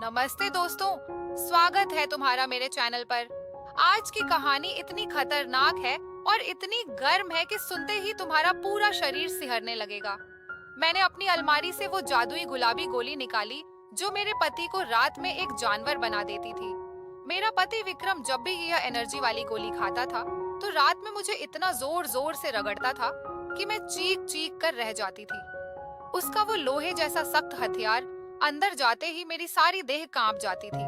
नमस्ते दोस्तों, स्वागत है तुम्हारा मेरे चैनल पर। आज की कहानी इतनी खतरनाक है और इतनी गर्म है कि सुनते ही तुम्हारा पूरा शरीर सिहरने लगेगा। मैंने अपनी अलमारी से वो जादुई गुलाबी गोली निकाली जो मेरे पति को रात में एक जानवर बना देती थी। मेरा पति विक्रम जब भी यह एनर्जी वाली गोली खाता था तो रात में मुझे इतना जोर जोर से रगड़ता था कि मैं चीख चीख कर रह जाती थी। उसका वो लोहे जैसा सख्त हथियार अंदर जाते ही मेरी सारी देह कांप जाती थी।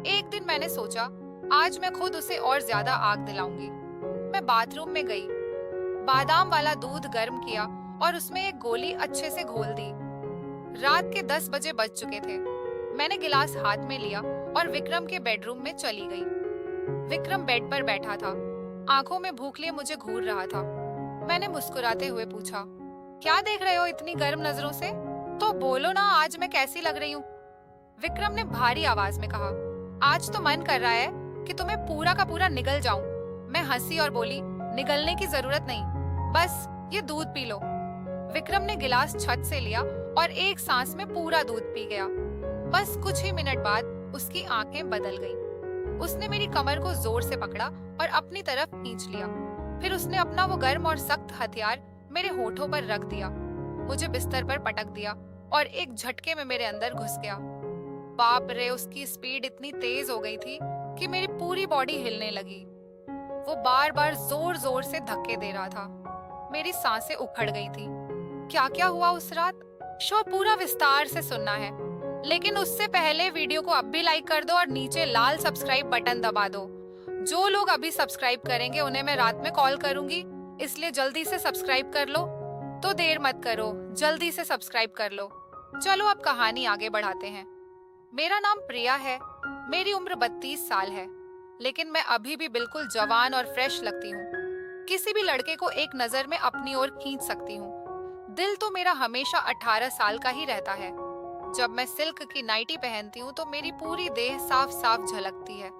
एक दिन मैंने सोचा, आज मैं खुद उसे और ज्यादा आग दिलाऊंगी। मैं बाथरूम में गई, बादाम वाला दूध गर्म किया और उसमें एक गोली अच्छे से घोल दी। रात के 10 बजे बज चुके थे। मैंने गिलास हाथ में लिया और विक्रम के बेडरूम में चली गई। विक्रम बेड पर बैठा था, आंखों में भूख लिए मुझे घूर रहा था। मैंने मुस्कुराते हुए पूछा, क्या देख रहे हो इतनी गर्म नजरों से? तो बोलो ना, आज मैं कैसी लग रही हूँ? विक्रम ने भारी आवाज में कहा। आज तो मन कर रहा है कि तुम्हें पूरा का पूरा निगल जाऊं। मैं हंसी और बोली, निगलने की जरूरत नहीं, बस ये दूध पी लो। विक्रम ने गिलास छत से लिया और एक सांस में पूरा दूध पी गया। बस कुछ ही मिनट बाद उसकी आंखें बदल गईं। उसने मेरी कमर को जोर से पकड़ा और अपनी तरफ खींच लिया। फिर उसने अपना वो गर्म और सख्त हथियार मेरे होठों पर रख दिया, मुझे बिस्तर पर पटक दिया और एक झटके में मेरे अंदर घुस गया। बाप रे, उसकी स्पीड इतनी तेज हो गई थी कि मेरी पूरी बॉडी हिलने लगी। वो बार बार जोर जोर से धक्के दे रहा था। मेरी सांसें उखड़ गई थी। क्या क्या हुआ उस रात, शो पूरा विस्तार से सुनना है। लेकिन उससे पहले वीडियो को अब भी लाइक कर दो और नीचे लाल सब्सक्राइब बटन दबा दो। जो लोग अभी सब्सक्राइब करेंगे उन्हें मैं रात में कॉल करूंगी, इसलिए जल्दी से सब्सक्राइब कर लो। तो देर मत करो, जल्दी से सब्सक्राइब कर लो। चलो अब कहानी आगे बढ़ाते हैं। मेरा नाम प्रिया है, मेरी उम्र 32 साल है, लेकिन मैं अभी भी बिल्कुल जवान और फ्रेश लगती हूँ। किसी भी लड़के को एक नजर में अपनी ओर खींच सकती हूँ। दिल तो मेरा हमेशा 18 साल का ही रहता है। जब मैं सिल्क की नाइटी पहनती हूँ तो मेरी पूरी देह साफ साफ झलकती है।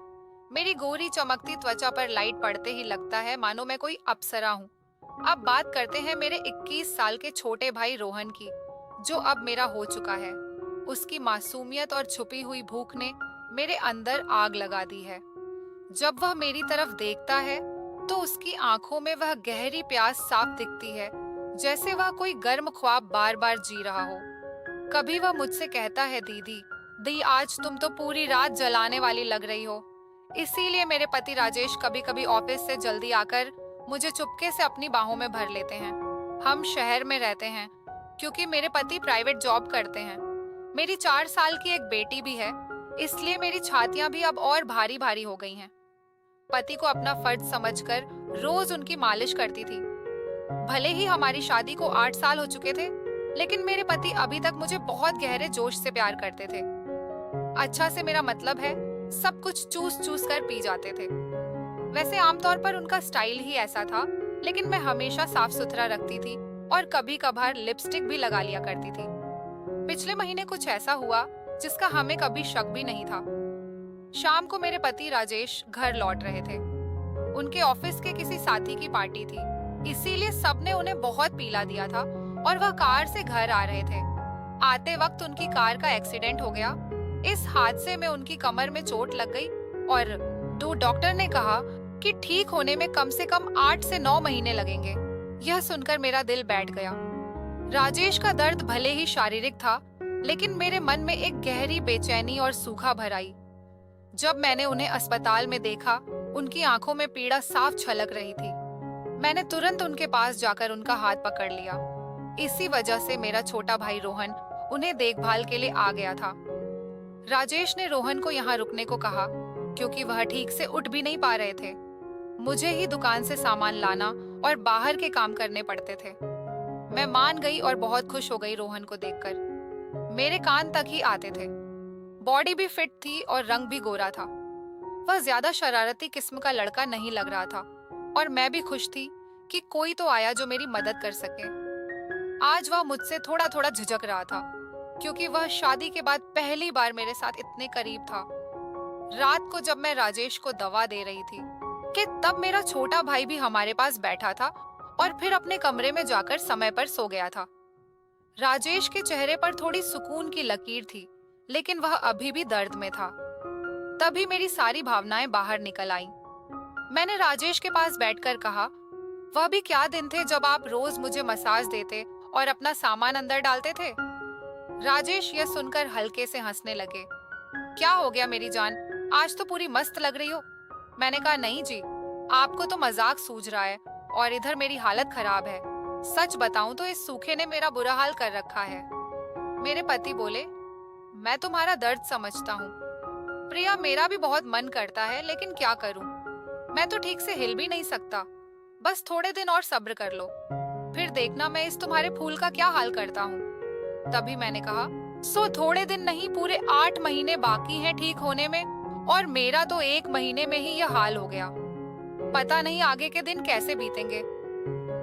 मेरी गोरी चमकती त्वचा पर लाइट पड़ते ही लगता है मानो मैं कोई अप्सरा हूँ। अब बात करते हैं मेरे 21 साल के छोटे भाई रोहन की, जो अब मेरा हो चुका है। उसकी मासूमियत और छुपी हुई भूख ने मेरे अंदर आग लगा दी है। जब वह मेरी तरफ देखता है तो उसकी आंखों में वह गहरी प्यास साफ दिखती है, जैसे वह कोई गर्म ख्वाब बार बार जी रहा हो। कभी वह मुझसे कहता है, दीदी दी आज तुम तो पूरी रात जलाने वाली लग रही हो। इसीलिए मेरे पति राजेश कभी कभी ऑफिस से जल्दी आकर मुझे चुपके से अपनी बाहों में भर लेते हैं। हम शहर में रहते हैं क्योंकि मेरे पति प्राइवेट जॉब करते हैं। मेरी 4 साल की एक बेटी भी है, इसलिए मेरी छातियां भी अब और भारी भारी हो गई हैं। पति को अपना फर्ज समझकर रोज उनकी मालिश करती थी। भले ही हमारी शादी को 8 साल हो चुके थे, लेकिन मेरे पति अभी तक मुझे बहुत गहरे जोश से प्यार करते थे। अच्छा से मेरा मतलब है, सब कुछ चूस चूस कर पी जाते थे। वैसे आमतौर पर उनका स्टाइल ही ऐसा था, लेकिन मैं हमेशा साफ सुथरा रखती थी और कभी कभार लिपस्टिक भी लगा लिया करती थी। पिछले महीने कुछ ऐसा हुआ जिसका हमें कभी शक भी नहीं था। शाम को मेरे पति राजेश घर लौट रहे थे। उनके ऑफिस के किसी साथी की पार्टी थी, इसीलिए सबने उन्हें बहुत पीला दिया था और वह कार से घर आ रहे थे। आते वक्त उनकी कार का एक्सीडेंट हो गया। इस हादसे में उनकी कमर में चोट लग गई और डॉक्टर ने कहा कि ठीक होने में कम से कम 8 से 9 महीने लगेंगे। यह सुनकर मेरा दिल बैठ गया। राजेश का दर्द भले ही शारीरिक था, लेकिन मेरे मन में एक गहरी बेचैनी और सूखा भर आई। जब मैंने उन्हें अस्पताल में देखा, उनकी आंखों में पीड़ा साफ झलक रही थी। मैंने तुरंत उनके पास जाकर उनका हाथ पकड़ लिया। इसी वजह से मेरा छोटा भाई रोहन उन्हें देखभाल के लिए आ गया था। राजेश ने रोहन को यहाँ रुकने को कहा क्योंकि वह ठीक से उठ भी नहीं पा रहे थे। मुझे ही दुकान से सामान लाना और बाहर के काम करने पड़ते थे। मैं मान गई और बहुत खुश हो गई रोहन को देखकर। मेरे कान तक ही आते थे। बॉडी भी फिट थी और रंग भी गोरा था। वह ज्यादा शरारती किस्म का लड़का नहीं लग रहा था और मैं भी खुश थी कि कोई तो आया जो मेरी मदद कर सके। आज वह मुझसे थोड़ा थोड़ा झिझक रहा था क्योंकि वह शादी के बाद पहली बार मेरे साथ इतने करीब था। रात को जब मैं राजेश को दवा दे रही थी कि तब मेरा छोटा भाई भी हमारे पास बैठा था और फिर अपने कमरे में जाकर समय पर सो गया था। राजेश के चेहरे पर थोड़ी सुकून की लकीर थी, लेकिन वह अभी भी दर्द में था। तभी मेरी सारी भावनाएं बाहर निकल आईं। मैंने राजेश के पास बैठकर कहा, वह भी क्या दिन थे जब आप रोज मुझे मसाज देते और अपना सामान अंदर डालते थे। राजेश यह सुनकर हल्के से हंसने लगे। क्या हो गया मेरी जान, आज तो पूरी मस्त लग रही हो। मैंने कहा, नहीं जी, आपको तो मजाक सूझ रहा है और इधर मेरी हालत खराब है। सच बताऊं तो इस सूखे ने मेरा बुरा हाल कर रखा है। मेरे पति बोले, मैं तुम्हारा दर्द समझता हूँ प्रिया, मेरा भी बहुत मन करता है, लेकिन क्या करूं, मैं तो ठीक से हिल भी नहीं सकता। बस थोड़े दिन और सब्र कर लो, फिर देखना मैं इस तुम्हारे फूल का क्या हाल करता हूँ। तभी मैंने कहा, सो थोड़े दिन नहीं, पूरे 8 महीने बाकी हैं ठीक होने में, और मेरा तो 1 महीने में ही यह हाल हो गया। पता नहीं आगे के दिन कैसे बीतेंगे।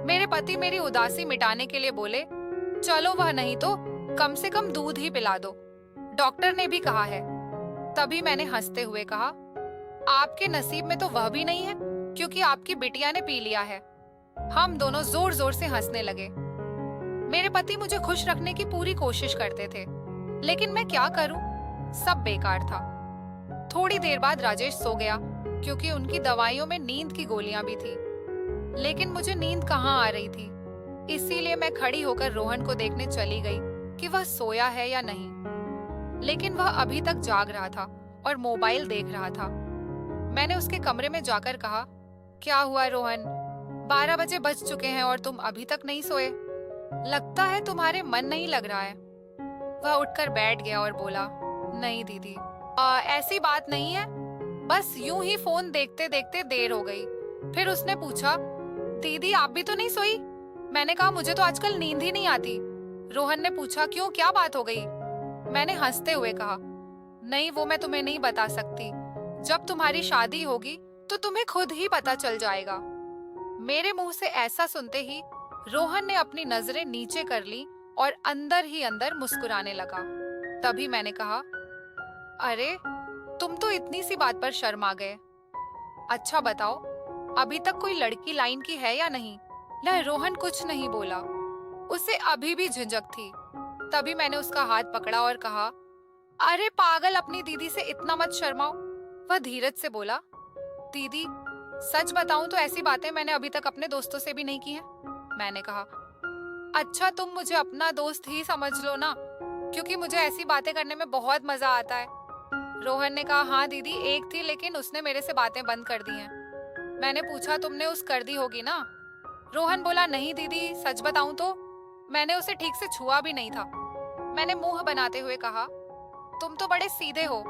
मेरे पति मेरी उदासी मिटाने के लिए बोले, चलो वह नहीं तो कम से कम दूध ही पिला दो, डॉक्टर ने भी कहा है। तभी मैंने हंसते हुए कहा, आपके नसीब में तो वह भी नहीं है, क्योंकि आपकी बिटिया ने पी लिया है। हम दोनों जोर जोर से हंसने लगे। मेरे पति मुझे खुश रखने की पूरी कोशिश करते थे, लेकिन मैं क्या करूं, सब बेकार था। थोड़ी देर बाद राजेश सो गया, क्योंकि उनकी दवाइयों में नींद की गोलियां भी थी। लेकिन मुझे नींद कहाँ आ रही थी, इसीलिए मैं खड़ी होकर रोहन को देखने चली गई कि वह सोया है या नहीं। लेकिन वह अभी तक जाग रहा था और मोबाइल देख रहा था। मैंने उसके कमरे में जाकर कहा, क्या हुआ रोहन, 12 बजे बज चुके हैं और तुम अभी तक नहीं सोए। लगता है तुम्हारे मन नहीं लग रहा है। वह उठकर बैठ गया और बोला, नहीं दीदी, ऐसी बात नहीं है, बस यूं ही फोन देखते देखते देर हो गई। फिर उसने पूछा, दीदी आप भी तो नहीं सोई। मैंने कहा, मुझे तो आजकल नींद ही नहीं आती। रोहन ने पूछा, क्यों, क्या बात हो गई। मैंने हंसते हुए कहा, नहीं वो मैं तुम्हें नहीं बता सकती, जब तुम्हारी शादी होगी तो तुम्हें खुद ही पता चल जाएगा। मेरे मुंह से ऐसा सुनते ही रोहन ने अपनी नजरें नीचे कर ली और अंदर ही अंदर मुस्कुराने लगा। तभी मैंने कहा, अरे तुम तो इतनी सी बात पर शर्मा गए। अच्छा बताओ, अभी तक कोई लड़की लाइन की है या नहीं। रोहन कुछ नहीं बोला, उसे अभी भी झिझक थी। तभी मैंने उसका हाथ पकड़ा और कहा, अरे पागल, अपनी दीदी से इतना मत शर्माओ। वह धीरज से बोला, दीदी सच बताऊं तो ऐसी बातें मैंने अभी तक अपने दोस्तों से भी नहीं की हैं। मैंने कहा, अच्छा तुम मुझे अपना दोस्त ही समझ लो ना, क्योंकि मुझे ऐसी बातें करने में बहुत मजा आता है। रोहन ने कहा, हाँ दीदी, एक थी, लेकिन उसने मेरे से बातें बंद कर दी हैं। मैंने पूछा, तुमने उस कर दी होगी ना। रोहन बोला, नहीं दीदी, सच बताऊं तो मैंने उसे ठीक से छुआ भी नहीं था। मैंने मुंह बनाते हुए कहा, तुम तो बड़े सीधे हो।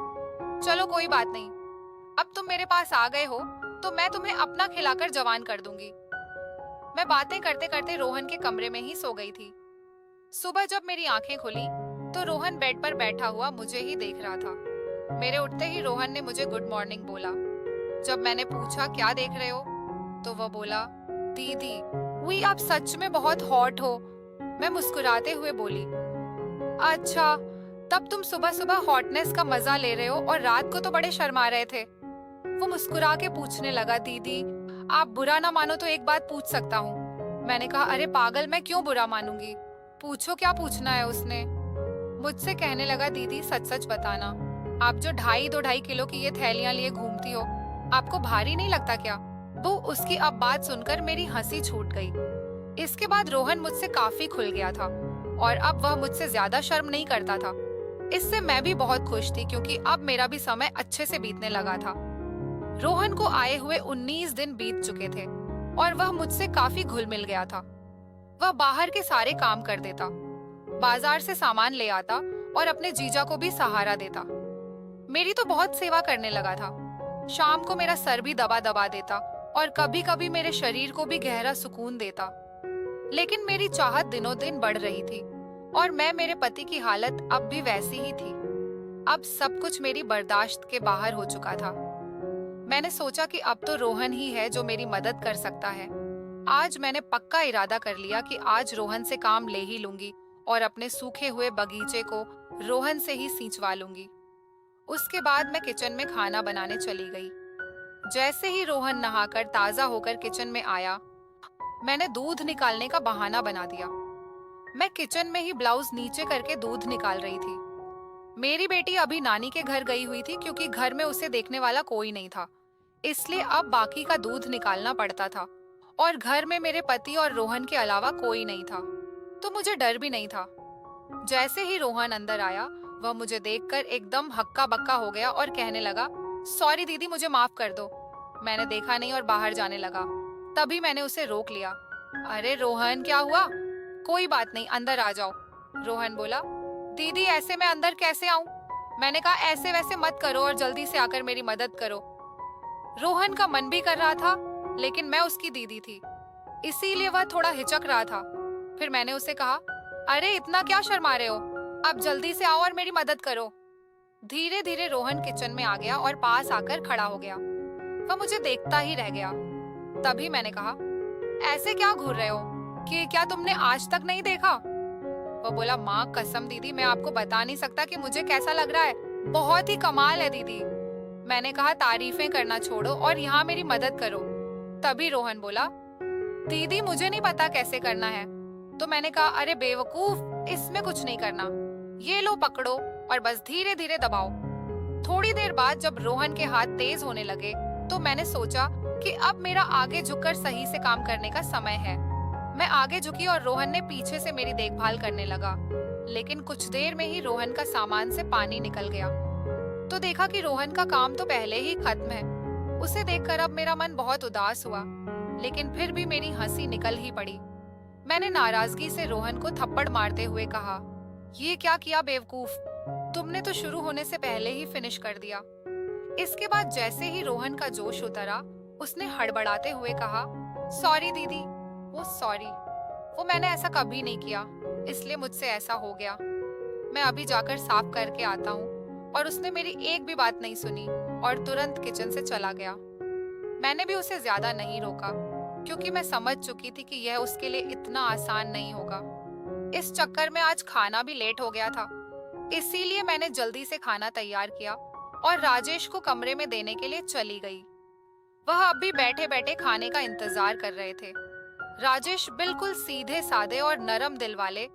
चलो कोई बात नहीं, अब तुम मेरे पास आ गए हो तो मैं तुम्हें अपना खिलाकर जवान कर दूंगी। मैं बातें करते करते रोहन के कमरे में ही सो गई थी। सुबह जब मेरी आंखें खुली तो रोहन बेड पर बैठा हुआ मुझे ही देख रहा था। मेरे उठते ही रोहन ने मुझे गुड मॉर्निंग बोला। जब मैंने पूछा, क्या देख रहे हो, तो वह बोला, दीदी हुई आप सच में बहुत हॉट हो। मैं मुस्कुराते हुए बोली, अच्छा तब तुम सुबह सुबह हॉटनेस का मजा ले रहे हो और रात को तो बड़े शर्मा रहे थे। वो मुस्कुरा के पूछने लगा, दीदी आप बुरा ना मानो तो एक बात पूछ सकता हूँ। मैंने कहा, अरे पागल, मैं क्यों बुरा मानूंगी, पूछो क्या पूछना है। उसने मुझसे कहने लगा, दीदी सच सच बताना, आप जो 2.5 किलो की ये थैलियां लिए घूमती हो, आपको भारी नहीं लगता क्या। वो उसकी अब बात सुनकर मेरी हंसी छूट गई। इसके बाद रोहन मुझसे काफी खुल गया था और अब वह मुझसे ज्यादा शर्म नहीं करता था। इससे मैं भी बहुत खुश थी, क्योंकि अब मेरा भी समय अच्छे से बीतने लगा था। रोहन को आए हुए 19 दिन बीत चुके थे और वह मुझसे काफी घुल मिल गया था। वह बाहर के सारे काम कर देता, बाजार से सामान ले आता और अपने जीजा को भी सहारा देता। मेरी तो बहुत सेवा करने लगा था। शाम को मेरा सर भी दबा दबा देता और कभी कभी मेरे शरीर को भी गहरा सुकून देता। लेकिन मेरी चाहत दिनों दिन बढ़ रही थी और मैं मेरे पति की हालत अब भी वैसी ही थी। अब सब कुछ मेरी बर्दाश्त के बाहर हो चुका था। मैंने सोचा कि अब तो रोहन ही है जो मेरी मदद कर सकता है। आज मैंने पक्का इरादा कर लिया कि आज रोहन से काम ले ही लूंगी और अपने सूखे हुए बगीचे को रोहन से ही सींचवा लूंगी। उसके बाद मैं किचन में खाना बनाने चली गई। जैसे ही रोहन नहाकर ताजा होकर किचन में आया, मैंने दूध निकालने का बहाना बना दिया। मैं किचन में ही ब्लाउज नीचे करके दूध निकाल रही थी। मेरी बेटी अभी नानी के घर गई हुई थी क्योंकि घर में उसे देखने वाला कोई नहीं था, इसलिए अब बाकी का दूध निकालना पड़ता था और घर में मेरे पति और रोहन के अलावा कोई नहीं था, तो मुझे डर भी नहीं था। जैसे ही रोहन अंदर आया, वह मुझे देखकर एकदम हक्का बक्का हो गया और कहने लगा, सॉरी दीदी, मुझे माफ कर दो। मैंने देखा नहीं और बाहर जाने लगा। तभी मैंने उसे रोक लिया। अरे रोहन, क्या हुआ? कोई बात नहीं, अंदर आ जाओ। रोहन बोला, दीदी ऐसे मैं अंदर कैसे आऊं? मैंने कहा, ऐसे वैसे मत करो और जल्दी से आकर मेरी मदद करो। रोहन का मन भी कर रहा था, लेकिन मैं उसकी दीदी थी, इसीलिए वह थोड़ा हिचक रहा था। फिर मैंने उसे कहा, अरे इतना क्या शर्मा रहे हो? अब जल्दी से आओ और मेरी मदद करो। धीरे धीरे रोहन किचन में आ गया और पास आकर खड़ा हो गया। वह मुझे देखता ही रह गया। तभी मैंने कहा, ऐसे क्या घूर रहे हो कि क्या तुमने आज तक नहीं देखा? वह बोला, माँ कसम दीदी, मैं आपको बता नहीं सकता कि मुझे कैसा लग रहा है। बहुत ही कमाल है दीदी। मैंने कहा, तारीफें करना छोड़ो और यहाँ मेरी मदद करो। तभी रोहन बोला, दीदी मुझे नहीं पता कैसे करना है। तो मैंने कहा, अरे बेवकूफ, इसमें कुछ नहीं करना, ये लो पकड़ो और बस धीरे धीरे दबाओ। थोड़ी देर बाद जब रोहन के हाथ तेज होने लगे, तो मैंने सोचा कि अब मेरा आगे झुककर सही से काम करने का समय है। मैं आगे झुकी और रोहन ने पीछे से मेरी देखभाल करने लगा। लेकिन कुछ देर में ही रोहन का सामान से पानी निकल गया। तो देखा कि रोहन का काम तो पहले ही खत्म है। उसे देखकर अब मेरा मन बहुत उदास हुआ, लेकिन फिर भी मेरी हंसी निकल ही पड़ी। मैंने नाराजगी से रोहन को थप्पड़ मारते हुए कहा, ये क्या किया बेवकूफ, तुमने तो शुरू होने से पहले ही फिनिश कर दिया। इसके बाद जैसे ही रोहन का जोश उतरा, उसने हड़बड़ाते हुए कहा, सॉरी दीदी, वो सॉरी, वो मैंने ऐसा कभी नहीं किया, इसलिए मुझसे ऐसा हो गया। मैं अभी जाकर साफ करके आता हूँ। और उसने मेरी एक भी बात नहीं सुनी और तुरंत किचन से चला गया। मैंने भी उसे ज्यादा नहीं रोका, क्योंकि मैं समझ चुकी थी कि यह उसके लिए इतना आसान नहीं होगा। इस चक्कर में आज खाना भी लेट हो गया था, इसीलिए मैंने जल्दी से खाना तैयार किया और राजेश को कमरे में देने के लिए चली गई। वह अब भी बैठे बैठे खाने का इंतजार कर रहे थे। राजेश बिल्कुल सीधे साधे और नरम दिल वाले